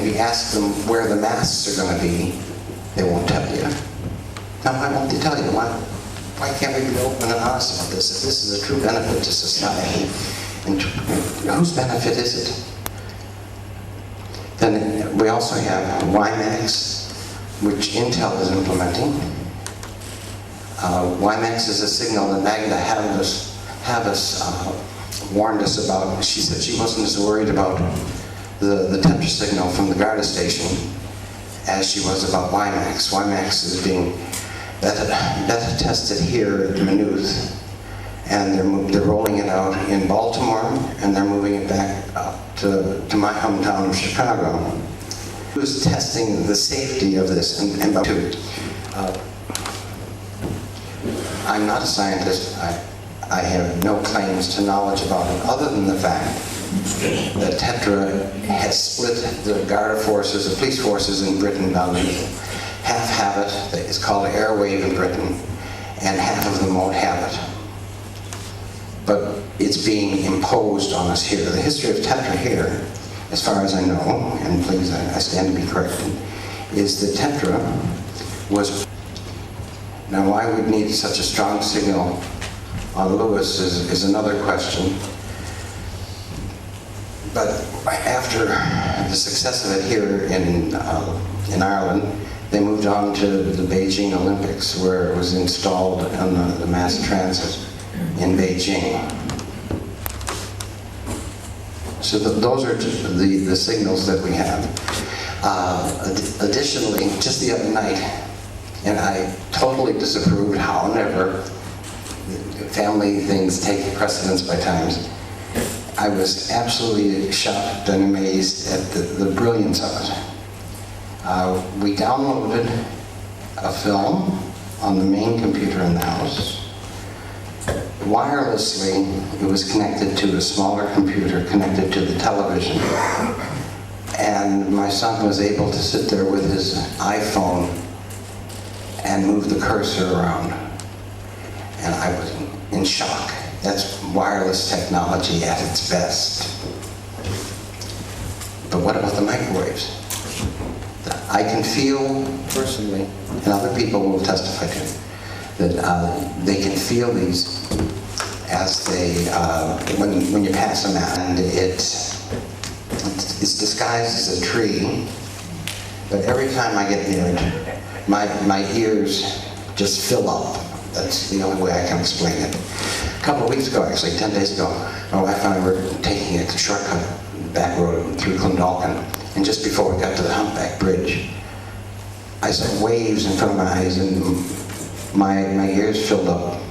if you ask them where the masks are going to be, they won't tell you. Now, why won't they tell you? Why can't we be open and honest about this? If this is a true benefit to society, and whose benefit is it? Then we also have WiMAX, which Intel is implementing. WiMAX is a signal that Magda Havas warned us about. She said she wasn't as worried about the Tetra signal from the Garda station as she was about WiMAX. WiMAX is being beta tested here at Maynooth, and they're rolling it out in Baltimore, and they're moving it back up to my hometown of Chicago. Who's testing the safety of this and I'm not a scientist. I have no claims to knowledge about it, other than the fact that Tetra has split the Garda forces, the police forces in Britain down the middle. Half have it, it's called Airwave in Britain, and half of them won't have it. But it's being imposed on us here. The history of Tetra here, as far as I know, and please, I stand to be corrected, is that Tetra was... Now, why we'd need such a strong signal on Lewis is another question. But after the success of it here in Ireland, they moved on to the Beijing Olympics, where it was installed on the mass transit in Beijing. So those are the signals that we have. Additionally, just the other night, and I totally disapproved how never family things take precedence by times. I was absolutely shocked and amazed at the brilliance of it. We downloaded a film on the main computer in the house. Wirelessly, it was connected to a smaller computer connected to the television. And my son was able to sit there with his iPhone and move the cursor around. And I was in shock. That's wireless technology at its best. But what about the microwaves? I can feel personally, and other people will testify to it, that they can feel these as they, when you pass them out, and it's disguised as a tree, but every time I get near it, my ears just fill up. That's the only way I can explain it. A couple of weeks ago, actually, 10 days ago, my wife and I were taking a shortcut back road through Clondalkin, and just before we got to the Humpback Bridge, I saw waves in front of my eyes, and my ears filled up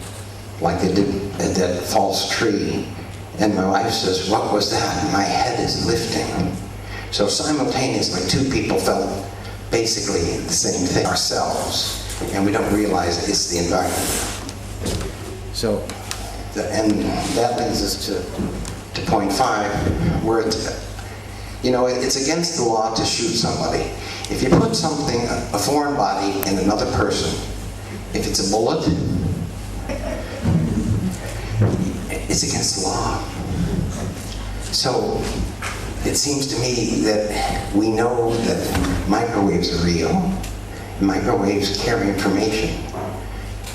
like they did at that false tree. And my wife says, "What was that?" My head is lifting. So simultaneously, two people felt basically the same thing ourselves, and we don't realize it's the environment. So, and that leads us to point 5, where it's against the law to shoot somebody. If you put something, a foreign body, in another person, if it's a bullet, it's against the law. So it seems to me that we know that microwaves are real. Microwaves carry information,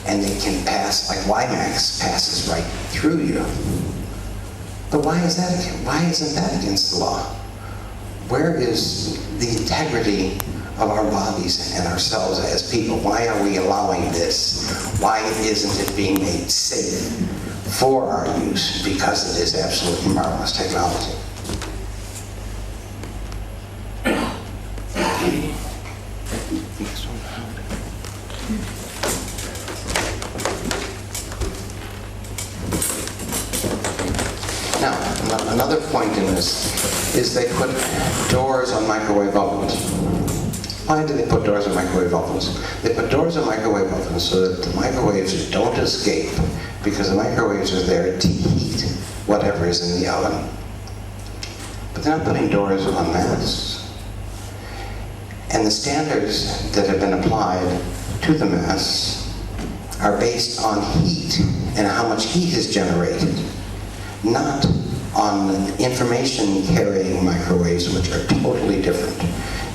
and they can pass, like WiMAX passes right through you. But why isn't that against the law? Where is the integrity of our bodies and ourselves as people? Why are we allowing this? Why isn't it being made safe for our use? Because it is absolutely marvelous technology. Now, another point in this is they put doors on microwave ovens. Why do they put doors on microwave ovens? They put doors on microwave ovens so that the microwaves don't escape, because the microwaves are there to heat whatever is in the oven. But they're not putting doors on masks. And the standards that have been applied to the masks are based on heat and how much heat is generated, not on information carrying microwaves, which are totally different.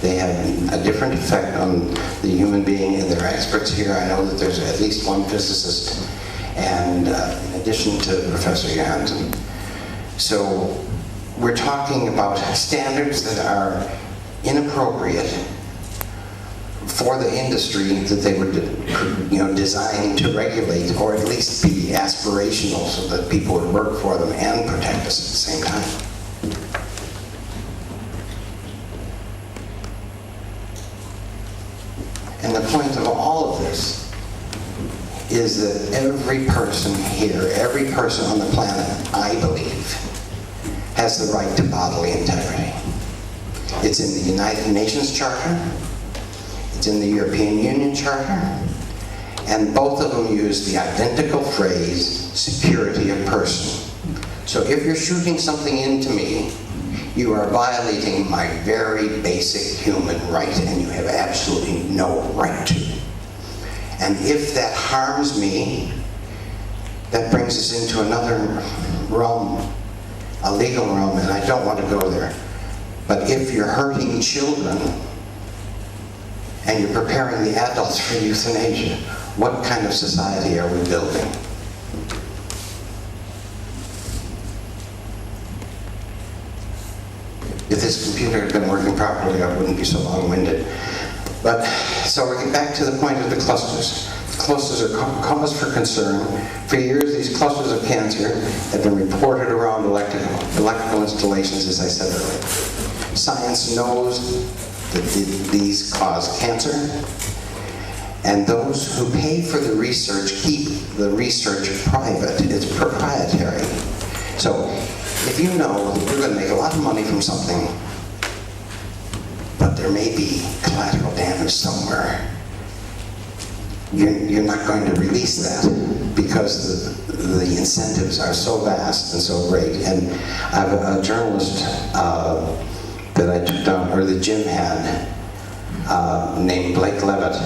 They have a different effect on the human being, and they're experts here. I know that there's at least one physicist, and in addition to Professor Johansson. So we're talking about standards that are inappropriate for the industry that they were designed to regulate, or at least be aspirational so that people would work for them and protect us at the same time. And the point of all of this is that every person here, every person on the planet, I believe, has the right to bodily integrity. It's in the United Nations Charter, it's in the European Union Charter, and both of them use the identical phrase, security of person. So if you're shooting something into me, you are violating my very basic human right, and you have absolutely no right to. And if that harms me, that brings us into another realm, a legal realm, and I don't want to go there. But if you're hurting children, and you're preparing the adults for euthanasia, what kind of society are we building? If this computer had been working properly, I wouldn't be so long-winded. But, so we get back to the point of the clusters. Clusters are cause for concern. For years, these clusters of cancer have been reported around electrical installations, as I said earlier. Science knows that these cause cancer, and those who pay for the research keep the research private. It's proprietary. So, if you know that you're going to make a lot of money from something, but there may be collateral damage somewhere, you're not going to release that because the incentives are so vast and so great. And I have a journalist that I took down, or that Jim had, named Blake Levitt.